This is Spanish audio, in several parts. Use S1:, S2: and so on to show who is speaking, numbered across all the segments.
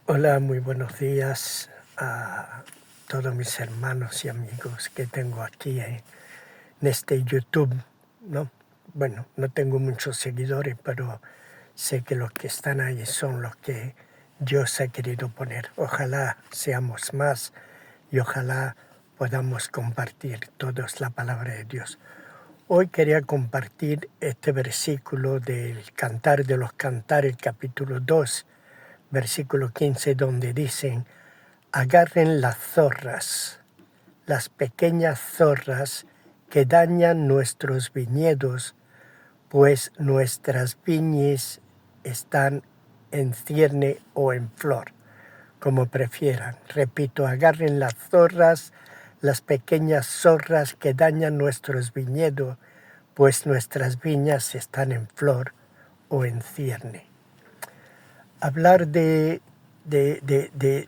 S1: Hola, muy buenos días a todos mis hermanos y amigos que tengo aquí en este YouTube, ¿no? Bueno, no tengo muchos seguidores, pero sé que los que están ahí son los que Dios ha querido poner. Ojalá seamos más y ojalá podamos compartir todos la palabra de Dios. Hoy quería compartir este versículo del Cantar de los Cantares, capítulo 2, versículo 15, donde dicen: agarren las zorras, las pequeñas zorras que dañan nuestros viñedos, pues nuestras viñas están en cierne o en flor, como prefieran. Repito, agarren las zorras, las pequeñas zorras que dañan nuestros viñedos, pues nuestras viñas están en flor o en cierne. Hablar de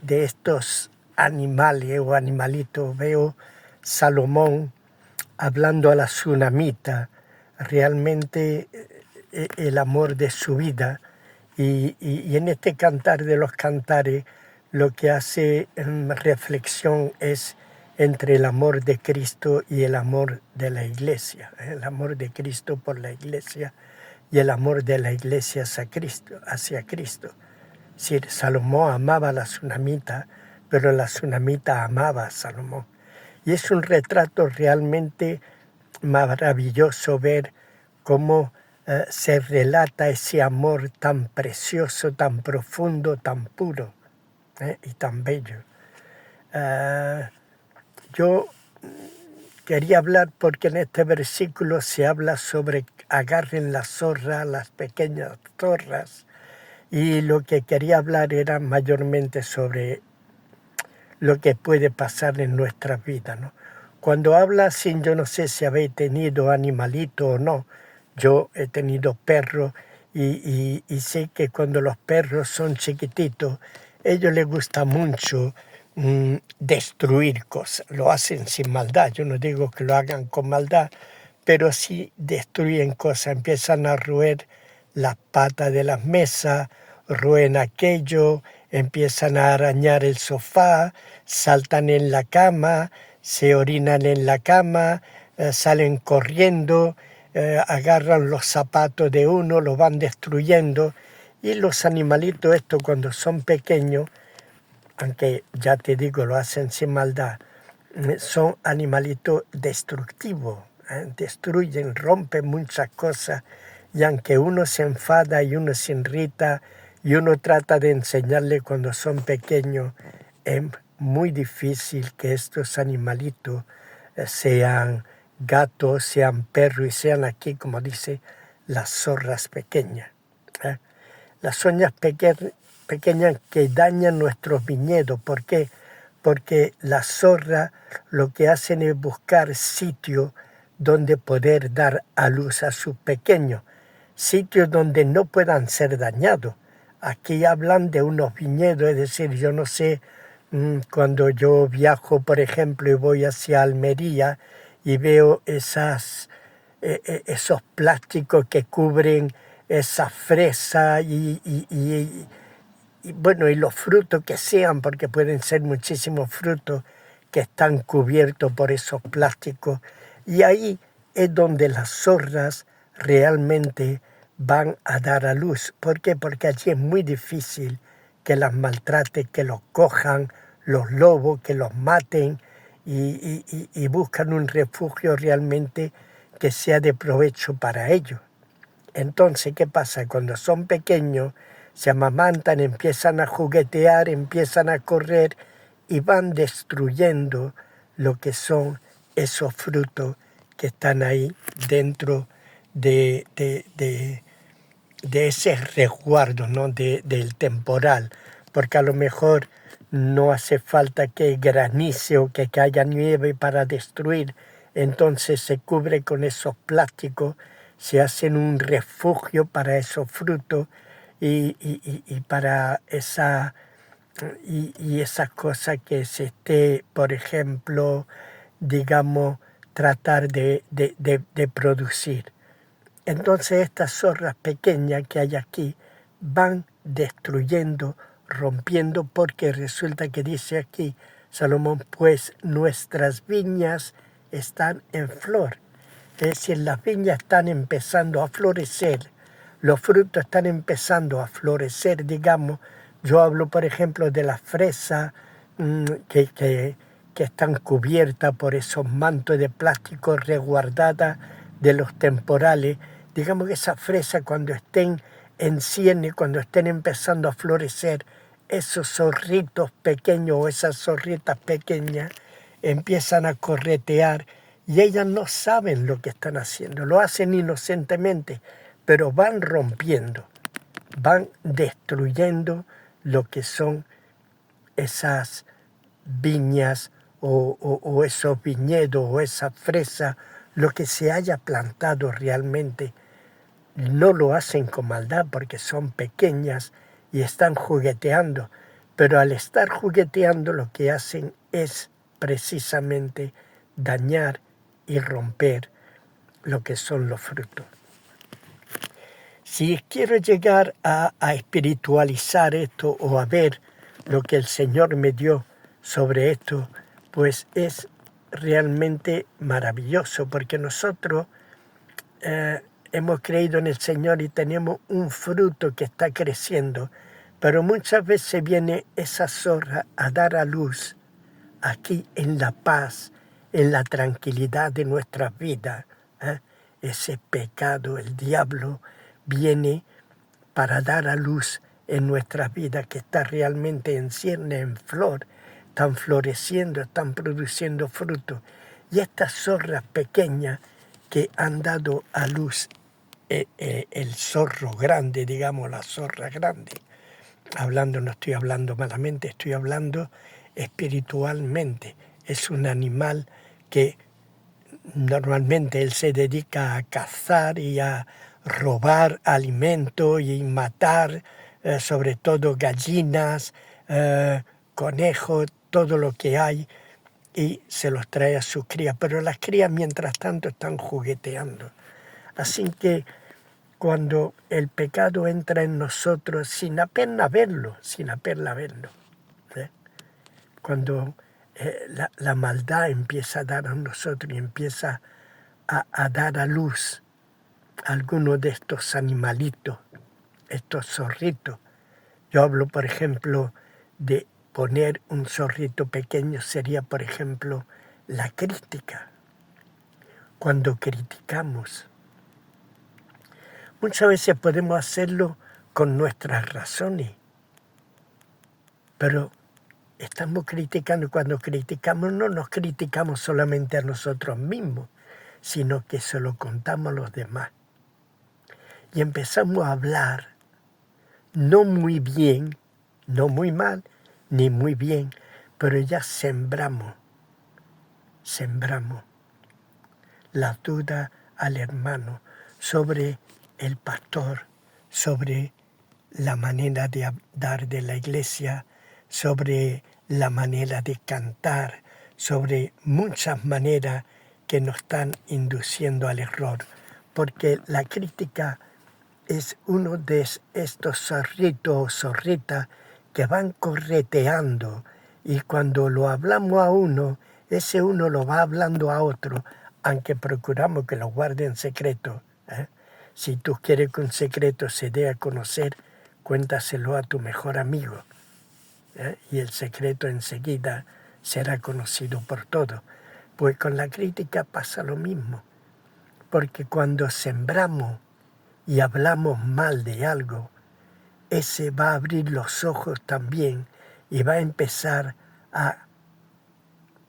S1: estos animales o animalitos, veo Salomón hablando a la tsunamita, realmente el amor de su vida, y en este cantar de los cantares lo que hace reflexión es entre el amor de Cristo y el amor de la iglesia, el amor de Cristo por la iglesia y el amor de la iglesia hacia Cristo. Sí, Salomón amaba a la tsunamita, pero la tsunamita amaba a Salomón. Y es un retrato realmente maravilloso ver cómo se relata ese amor tan precioso, tan profundo, tan puro y tan bello. Yo quería hablar porque en este versículo se habla sobre agarren la zorra, las pequeñas zorras, y lo que quería hablar era mayormente sobre lo que puede pasar en nuestras vidas, ¿no? Cuando habla así, yo no sé si habéis tenido animalito o no. Yo he tenido perros y sé que cuando los perros son chiquititos, ellos les gusta mucho destruir cosas. Lo hacen sin maldad. Yo no digo que lo hagan con maldad, pero sí destruyen cosas. Empiezan a roer las patas de las mesas, roen aquello, empiezan a arañar el sofá, saltan en la cama, se orinan en la cama, salen corriendo, agarran los zapatos de uno, los van destruyendo. Y los animalitos estos cuando son pequeños, aunque ya te digo, lo hacen sin maldad, son animalitos destructivos, destruyen, rompen muchas cosas, y aunque uno se enfada y uno se irrita y uno trata de enseñarle cuando son pequeños, es muy difícil que estos animalitos sean gatos, sean perros y sean aquí, como dice, las zorras pequeñas. Las zonas pequeñas que dañan nuestros viñedos. ¿Por qué? Porque las zorras lo que hacen es buscar sitios donde poder dar a luz a sus pequeños, sitios donde no puedan ser dañados. Aquí hablan de unos viñedos, es decir, yo no sé, cuando yo viajo, por ejemplo, y voy hacia Almería y veo esos plásticos que cubren esa fresa y bueno, y los frutos que sean, porque pueden ser muchísimos frutos que están cubiertos por esos plásticos. Y ahí es donde las zorras realmente van a dar a luz. ¿Por qué? Porque allí es muy difícil que las maltraten, que los cojan los lobos, que los maten y buscan un refugio realmente que sea de provecho para ellos. Entonces, ¿qué pasa? Cuando son pequeños, se amamantan, empiezan a juguetear, empiezan a correr y van destruyendo lo que son esos frutos que están ahí dentro de ese resguardo, ¿no? Del temporal, porque a lo mejor no hace falta que granice o que haya nieve para destruir, entonces se cubre con esos plásticos, se hacen un refugio para esos frutos y para esas cosas que se esté, por ejemplo, digamos, tratar de producir. Entonces estas zorras pequeñas que hay aquí van destruyendo rompiendo, porque resulta que dice aquí Salomón, pues nuestras viñas están en flor. Es decir, las viñas están empezando a florecer, los frutos están empezando a florecer, digamos. Yo hablo, por ejemplo, de la fresa que están cubiertas por esos mantos de plástico resguardadas de los temporales. Digamos que esas fresas cuando estén en cierne, cuando estén empezando a florecer, esos zorritos pequeños o esas zorritas pequeñas empiezan a corretear y ellas no saben lo que están haciendo, lo hacen inocentemente, pero van rompiendo, van destruyendo lo que son esas viñas o esos viñedos o esa fresa, lo que se haya plantado realmente. No lo hacen con maldad porque son pequeñas y están jugueteando, pero al estar jugueteando lo que hacen es precisamente dañar y romper lo que son los frutos. Si quiero llegar a espiritualizar esto o a ver lo que el Señor me dio sobre esto, pues es realmente maravilloso, porque nosotros hemos creído en el Señor y tenemos un fruto que está creciendo, pero muchas veces viene esa zorra a dar a luz aquí en la paz, en la tranquilidad de nuestras vidas. Ese pecado, el diablo, viene para dar a luz en nuestras vidas que está realmente en cierne, en flor, están floreciendo, están produciendo frutos. Y estas zorras pequeñas que han dado a luz el zorro grande, digamos la zorra grande, hablando, no estoy hablando malamente, estoy hablando espiritualmente. Es un animal que normalmente él se dedica a cazar y a robar alimento y matar, sobre todo gallinas, conejos, todo lo que hay, y se los trae a sus crías. Pero las crías, mientras tanto, están jugueteando. Así que cuando el pecado entra en nosotros sin apenas verlo, ¿eh? Cuando la maldad empieza a dar a nosotros y empieza a dar a luz a algunos de estos animalitos, estos zorritos. Yo hablo, por ejemplo, de poner un zorrito pequeño, sería, por ejemplo, la crítica. Cuando criticamos, muchas veces podemos hacerlo con nuestras razones, pero estamos criticando. Cuando criticamos no nos criticamos solamente a nosotros mismos, sino que se lo contamos a los demás. Y empezamos a hablar, no muy bien, no muy mal, ni muy bien, pero ya sembramos la duda al hermano sobre el pastor, sobre la manera de dar de la iglesia, sobre la manera de cantar, sobre muchas maneras que nos están induciendo al error, porque la crítica es uno de estos zorritos o zorritas que van correteando, y cuando lo hablamos a uno, ese uno lo va hablando a otro, aunque procuramos que lo guarde en secreto. Si tú quieres que un secreto se dé a conocer, cuéntaselo a tu mejor amigo, y el secreto enseguida será conocido por todos. Pues con la crítica pasa lo mismo, porque cuando sembramos y hablamos mal de algo, ese va a abrir los ojos también y va a empezar a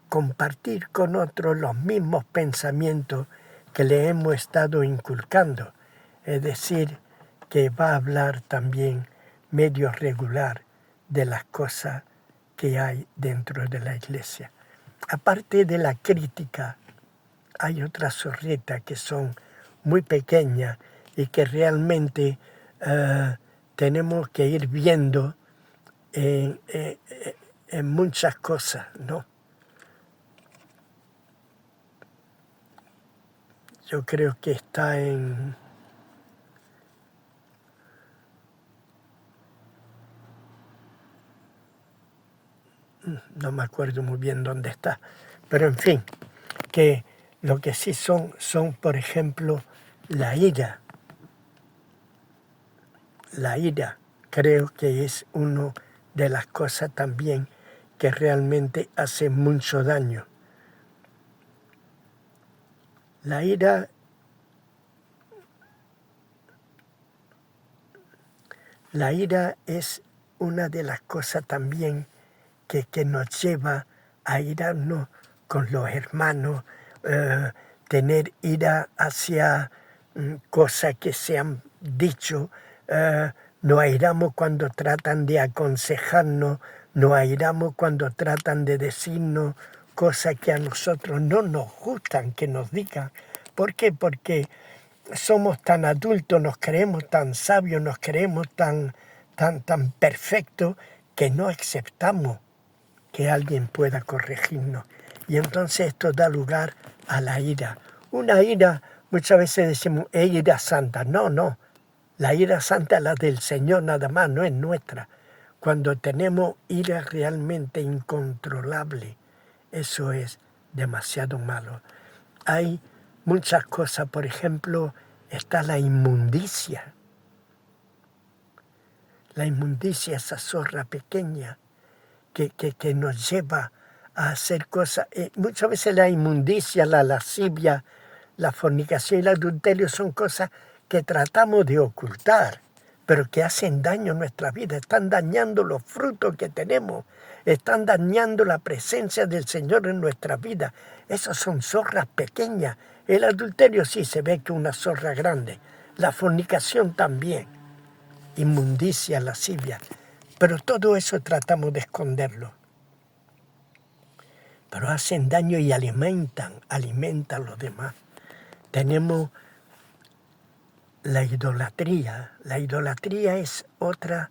S1: compartir con otros los mismos pensamientos que le hemos estado inculcando. Es decir, que va a hablar también medio regular de las cosas que hay dentro de la iglesia. Aparte de la crítica, hay otras zorritas que son muy pequeñas y que realmente tenemos que ir viendo en muchas cosas, ¿no? Yo creo que está en... no me acuerdo muy bien dónde está, pero en fin, que lo que sí son, por ejemplo, la ira. La ira creo que es una de las cosas también que realmente hace mucho daño. La ira es una de las cosas también que nos lleva a irarnos con los hermanos, tener ira hacia cosas que se han dicho, nos airamos cuando tratan de aconsejarnos, nos airamos cuando tratan de decirnos cosas que a nosotros no nos gustan que nos digan. ¿Por qué? Porque somos tan adultos, nos creemos tan sabios, nos creemos tan perfectos que no aceptamos que alguien pueda corregirnos. Y entonces esto da lugar a la ira. Una ira, muchas veces decimos, es ira santa. No. La ira santa es la del Señor nada más, no es nuestra. Cuando tenemos ira realmente incontrolable, eso es demasiado malo. Hay muchas cosas, por ejemplo, está la inmundicia. La inmundicia, esa zorra pequeña que nos lleva a hacer cosas. Muchas veces la inmundicia, la lascivia, la fornicación y el adulterio son cosas que tratamos de ocultar, pero que hacen daño a nuestra vida, están dañando los frutos que tenemos, están dañando la presencia del Señor en nuestra vida. Esas son zorras pequeñas. El adulterio sí se ve que es una zorra grande, la fornicación también, inmundicia, lascivia, pero todo eso tratamos de esconderlo. Pero hacen daño y alimentan a los demás. Tenemos la idolatría. La idolatría es otra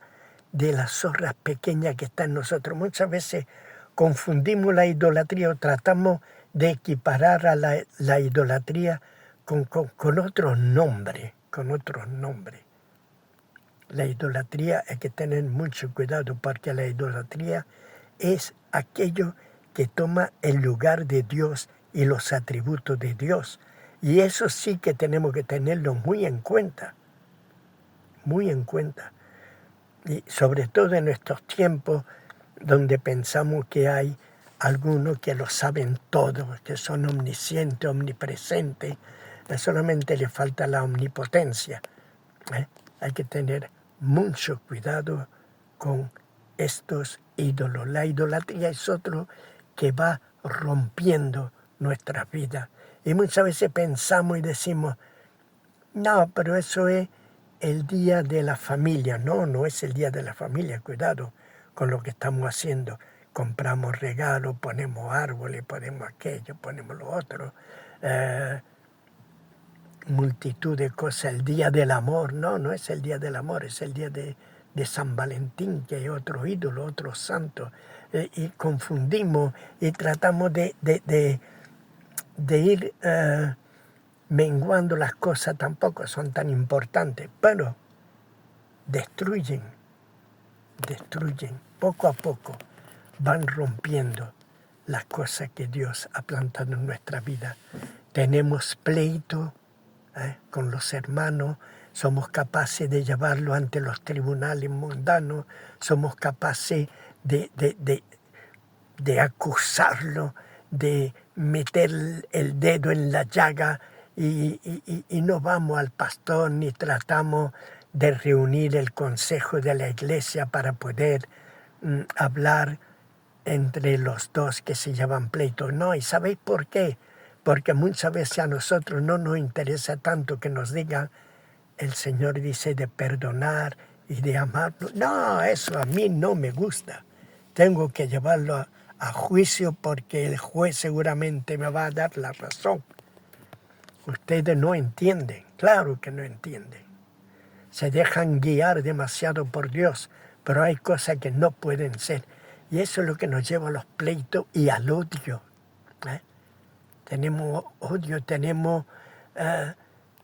S1: de las zorras pequeñas que está en nosotros. Muchas veces confundimos la idolatría o tratamos de equiparar a la idolatría con otros nombres, La idolatría hay que tener mucho cuidado porque la idolatría es aquello que toma el lugar de Dios y los atributos de Dios. Y eso sí que tenemos que tenerlo muy en cuenta. Y sobre todo en estos tiempos donde pensamos que hay algunos que lo saben todo, que son omniscientes, omnipresentes, solamente le falta la omnipotencia. Hay que tener mucho cuidado con estos ídolos. La idolatría es otro que va rompiendo nuestras vidas. Y muchas veces pensamos y decimos, no, pero eso es el día de la familia. No es el día de la familia. Cuidado con lo que estamos haciendo. Compramos regalos, ponemos árboles, ponemos aquello, ponemos lo otro. Multitud de cosas. El día del amor. No es el día del amor, es el día de San Valentín, que hay otro ídolo, otro santo. Y confundimos y tratamos de ir menguando las cosas. Tampoco son tan importantes, pero destruyen, poco a poco van rompiendo las cosas que Dios ha plantado en nuestra vida. Tenemos pleito con los hermanos, somos capaces de llevarlo ante los tribunales mundanos, somos capaces de acusarlo, de meter el dedo en la llaga y no vamos al pastor ni tratamos de reunir el consejo de la iglesia para poder hablar entre los dos que se llevan pleito. No, ¿y sabéis por qué? Porque muchas veces a nosotros no nos interesa tanto que nos digan, el Señor dice de perdonar y de amarlo. No, eso a mí no me gusta. Tengo que llevarlo a juicio porque el juez seguramente me va a dar la razón. Ustedes no entienden, claro que no entienden. Se dejan guiar demasiado por Dios, pero hay cosas que no pueden ser. Y eso es lo que nos lleva a los pleitos y al odio. Tenemos odio, tenemos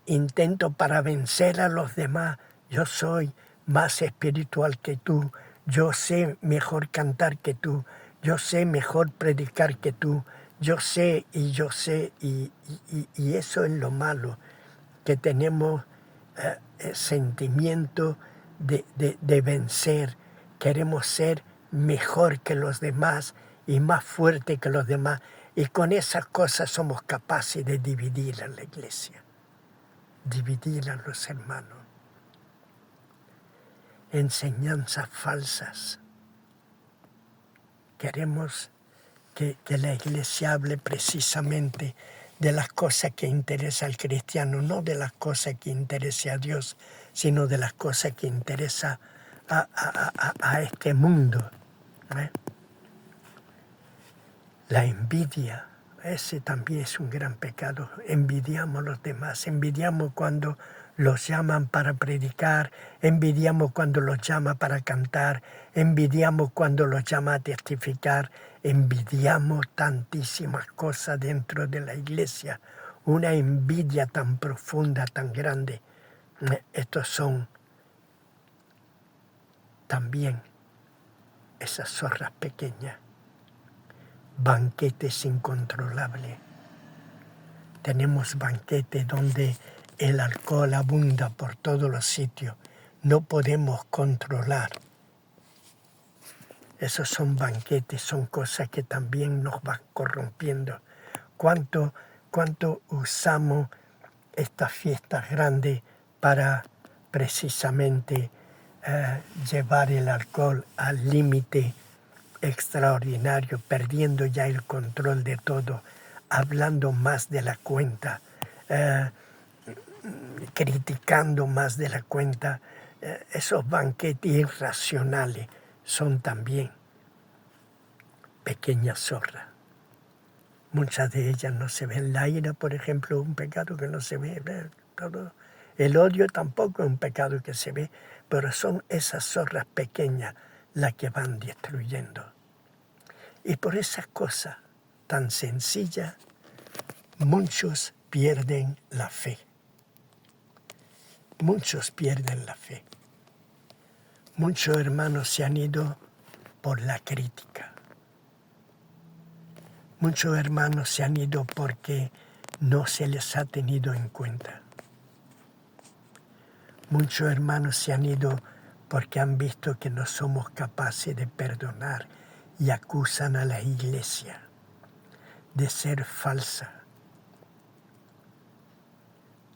S1: intento para vencer a los demás. Yo soy más espiritual que tú, yo sé mejor cantar que tú, Yo sé mejor predicar que tú. Yo sé, y eso es lo malo, que tenemos sentimiento de vencer. Queremos ser mejor que los demás y más fuerte que los demás. Y con esas cosas somos capaces de dividir a la iglesia, dividir a los hermanos. Enseñanzas falsas. Queremos que la iglesia hable precisamente de las cosas que interesan al cristiano, no de las cosas que interesa a Dios, sino de las cosas que interesan a este mundo. ¿Eh? La envidia, ese también es un gran pecado. Envidiamos a los demás, envidiamos cuando los llaman para predicar, envidiamos cuando los llama para cantar, envidiamos cuando los llama a testificar, envidiamos tantísimas cosas dentro de la iglesia, una envidia tan profunda, tan grande. Estos son también esas zorras pequeñas, banquetes incontrolables. Tenemos banquetes donde el alcohol abunda por todos los sitios. No podemos controlar. Esos son banquetes, son cosas que también nos van corrompiendo. ¿Cuánto usamos estas fiestas grandes para precisamente llevar el alcohol al límite extraordinario, perdiendo ya el control de todo, hablando más de la cuenta, criticando más de la cuenta? Esos banquetes irracionales son también pequeñas zorras. Muchas de ellas no se ven. La ira, por ejemplo, es un pecado que no se ve. Todo. El odio tampoco es un pecado que se ve, pero son esas zorras pequeñas las que van destruyendo. Y por esas cosas tan sencillas, muchos pierden la fe. Muchos pierden la fe. Muchos hermanos se han ido por la crítica. Muchos hermanos se han ido porque no se les ha tenido en cuenta. Muchos hermanos se han ido porque han visto que no somos capaces de perdonar y acusan a la iglesia de ser falsa.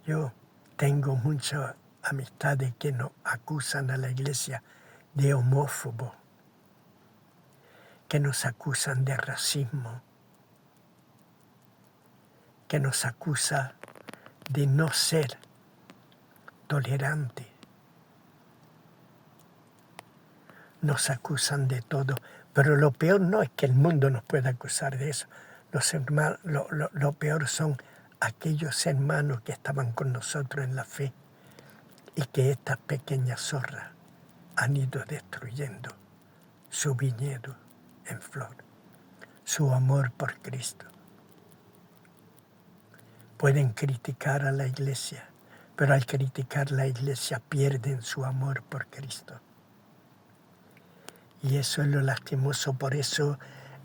S1: Yo tengo muchas amistades que nos acusan a la iglesia de homófobo, que nos acusan de racismo, que nos acusa de no ser tolerante. Nos acusan de todo, pero lo peor no es que el mundo nos pueda acusar de eso. Lo peor son aquellos hermanos que estaban con nosotros en la fe y que estas pequeñas zorras han ido destruyendo su viñedo en flor, su amor por Cristo. Pueden criticar a la iglesia, pero al criticar la iglesia pierden su amor por Cristo. Y eso es lo lastimoso. Por eso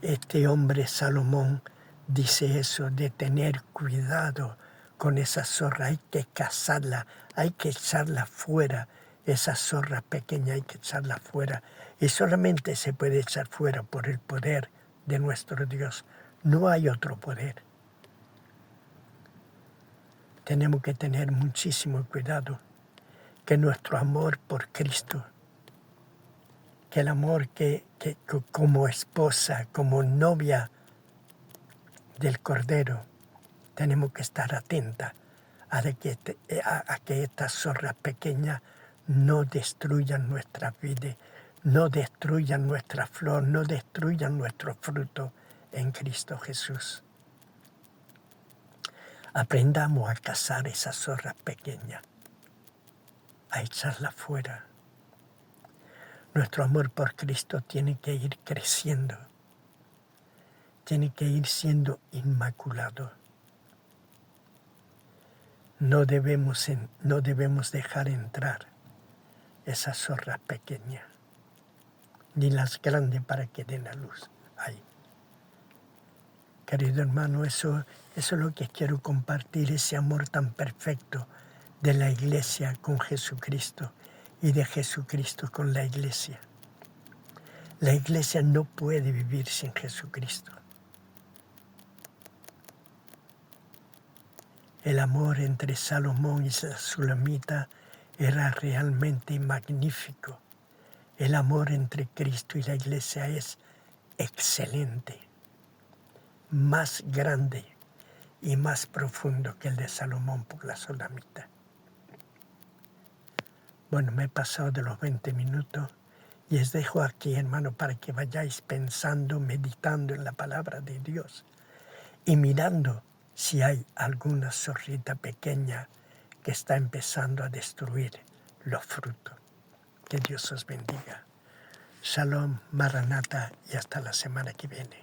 S1: este hombre Salomón dice eso, de tener cuidado con esa zorra. Hay que cazarla, hay que echarla fuera. Esa zorra pequeña hay que echarla fuera. Y solamente se puede echar fuera por el poder de nuestro Dios. No hay otro poder. Tenemos que tener muchísimo cuidado que nuestro amor por Cristo, que el amor que como esposa, como novia del Cordero, tenemos que estar atentas a que estas zorras pequeñas no destruyan nuestra vida, no destruyan nuestra flor, no destruyan nuestro fruto en Cristo Jesús. Aprendamos a cazar esas zorras pequeñas, a echarlas fuera. Nuestro amor por Cristo tiene que ir creciendo, tiene que ir siendo inmaculado. No debemos dejar entrar esas zorras pequeñas, ni las grandes para que den a luz. hay. Querido hermano, eso es lo que quiero compartir, ese amor tan perfecto de la Iglesia con Jesucristo y de Jesucristo con la Iglesia. La Iglesia no puede vivir sin Jesucristo. El amor entre Salomón y la Sulamita era realmente magnífico. El amor entre Cristo y la Iglesia es excelente, más grande y más profundo que el de Salomón por la Sulamita. Bueno, me he pasado de los 20 minutos y os dejo aquí, hermano, para que vayáis pensando, meditando en la palabra de Dios y mirando si hay alguna zorrita pequeña que está empezando a destruir los frutos. Que Dios os bendiga. Shalom, Maranata, y hasta la semana que viene.